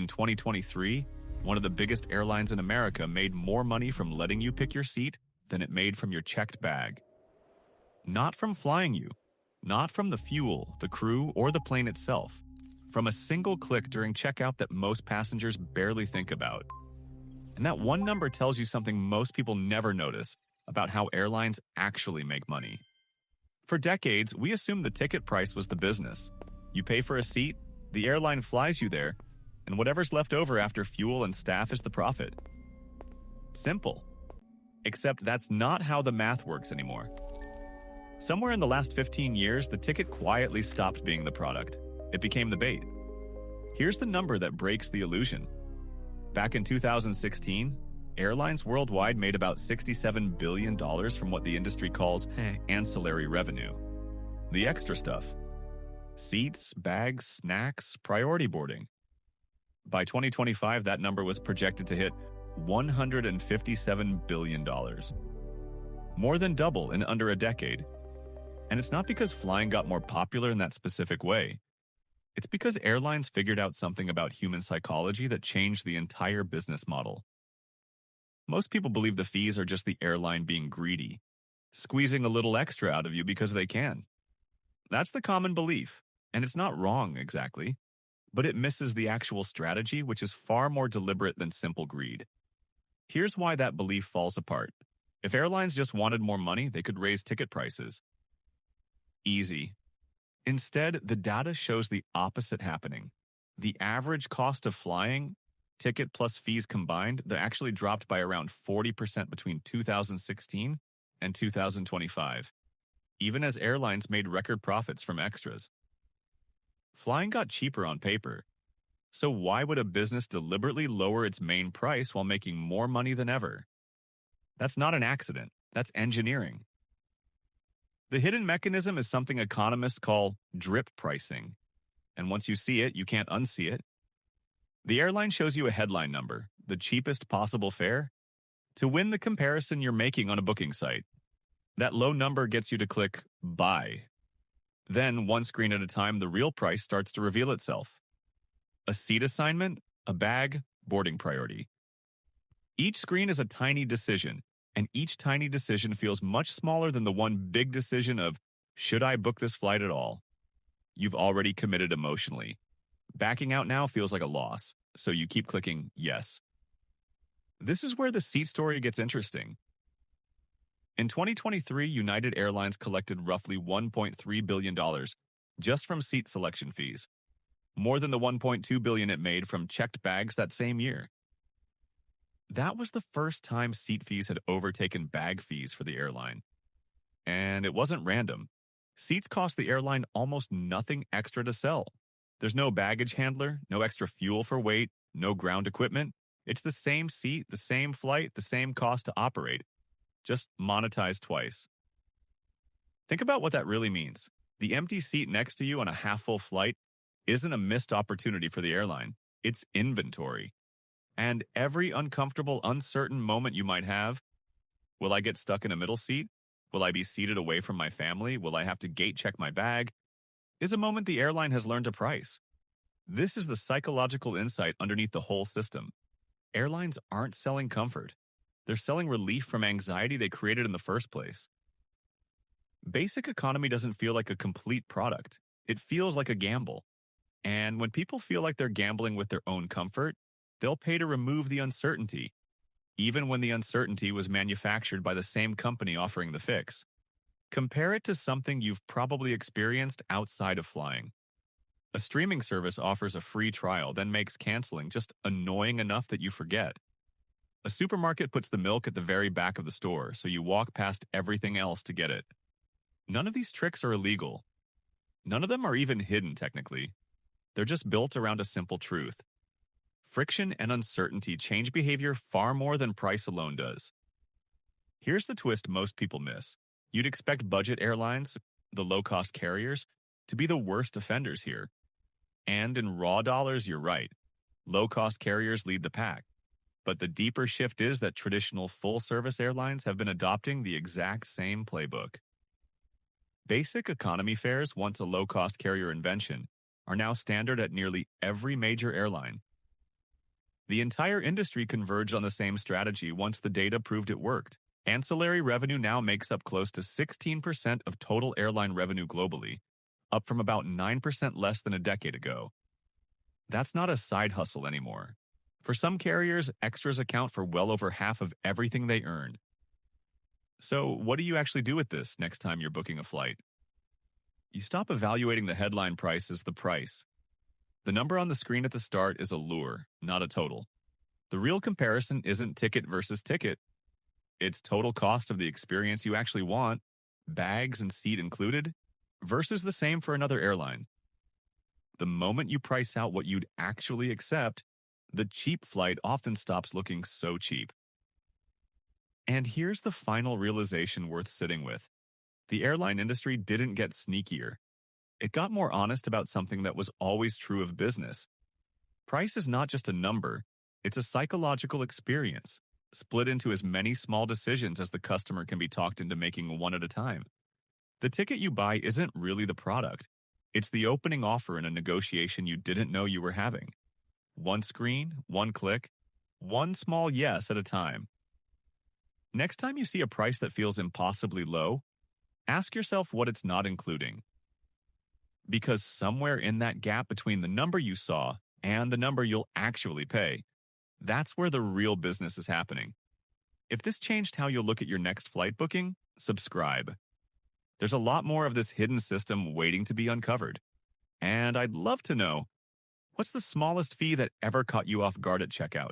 In 2023, one of the biggest airlines in America made more money from letting you pick your seat than it made from your checked bag. Not from flying you, not from the fuel, the crew, or the plane itself. From a single click during checkout that most passengers barely think about. And that one number tells you something most people never notice about how airlines actually make money. For decades, we assumed the ticket price was the business. You pay for a seat, the airline flies you there, and whatever's left over after fuel and staff is the profit. Simple. Except that's not how the math works anymore. Somewhere in the last 15 years, the ticket quietly stopped being the product. It became the bait. Here's the number that breaks the illusion. Back in 2016, airlines worldwide made about $67 billion from what the industry calls ancillary revenue. The extra stuff. Seats, bags, snacks, priority boarding. By 2025, that number was projected to hit $157 billion. More than double in under a decade. And it's not because flying got more popular in that specific way. It's because airlines figured out something about human psychology that changed the entire business model. Most people believe the fees are just the airline being greedy, squeezing a little extra out of you because they can. That's the common belief, and it's not wrong exactly, but it misses the actual strategy, which is far more deliberate than simple greed. Here's why that belief falls apart. If airlines just wanted more money, they could raise ticket prices. Easy. Instead, the data shows the opposite happening. The average cost of flying, ticket plus fees combined, they actually dropped by around 40% between 2016 and 2025, even as airlines made record profits from extras. Flying got cheaper on paper. So why would a business deliberately lower its main price while making more money than ever? That's not an accident. That's engineering. The hidden mechanism is something economists call drip pricing. And once you see it, you can't unsee it. The airline shows you a headline number, the cheapest possible fare, to win the comparison you're making on a booking site. That low number gets you to click buy. Then, one screen at a time, the real price starts to reveal itself. A seat assignment, a bag, boarding priority. Each screen is a tiny decision, and each tiny decision feels much smaller than the one big decision of, should I book this flight at all? You've already committed emotionally. Backing out now feels like a loss, so you keep clicking yes. This is where the seat story gets interesting. In 2023, United Airlines collected roughly $1.3 billion just from seat selection fees, more than the $1.2 billion it made from checked bags that same year. That was the first time seat fees had overtaken bag fees for the airline. And it wasn't random. Seats cost the airline almost nothing extra to sell. There's no baggage handler, no extra fuel for weight, no ground equipment. It's the same seat, the same flight, the same cost to operate. Just monetized twice. Think about what that really means. The empty seat next to you on a half-full flight isn't a missed opportunity for the airline. It's inventory. And every uncomfortable, uncertain moment you might have, will I get stuck in a middle seat? Will I be seated away from my family? Will I have to gate check my bag? Is a moment the airline has learned to price. This is the psychological insight underneath the whole system. Airlines aren't selling comfort. They're selling relief from anxiety they created in the first place. Basic economy doesn't feel like a complete product. It feels like a gamble. And when people feel like they're gambling with their own comfort, they'll pay to remove the uncertainty, even when the uncertainty was manufactured by the same company offering the fix. Compare it to something you've probably experienced outside of flying. A streaming service offers a free trial, then makes canceling just annoying enough that you forget. A supermarket puts the milk at the very back of the store, so you walk past everything else to get it. None of these tricks are illegal. None of them are even hidden, technically. They're just built around a simple truth. Friction and uncertainty change behavior far more than price alone does. Here's the twist most people miss. You'd expect budget airlines, the low-cost carriers, to be the worst offenders here. And in raw dollars, you're right. Low-cost carriers lead the pack. But the deeper shift is that traditional full-service airlines have been adopting the exact same playbook. Basic economy fares, once a low-cost carrier invention, are now standard at nearly every major airline. The entire industry converged on the same strategy once the data proved it worked. Ancillary revenue now makes up close to 16% of total airline revenue globally, up from about 9% less than a decade ago. That's not a side hustle anymore. For some carriers, extras account for well over half of everything they earn. So, what do you actually do with this next time you're booking a flight? You stop evaluating the headline price as the price. The number on the screen at the start is a lure, not a total. The real comparison isn't ticket versus ticket. It's total cost of the experience you actually want, bags and seat included, versus the same for another airline. The moment you price out what you'd actually accept, the cheap flight often stops looking so cheap. And here's the final realization worth sitting with. The airline industry didn't get sneakier. It got more honest about something that was always true of business. Price is not just a number, it's a psychological experience, split into as many small decisions as the customer can be talked into making one at a time. The ticket you buy isn't really the product. It's the opening offer in a negotiation you didn't know you were having. One screen, one click, one small yes at a time. Next time you see a price that feels impossibly low, ask yourself what it's not including. Because somewhere in that gap between the number you saw and the number you'll actually pay, that's where the real business is happening. If this changed how you'll look at your next flight booking, subscribe. There's a lot more of this hidden system waiting to be uncovered. And I'd love to know, what's the smallest fee that ever caught you off guard at checkout?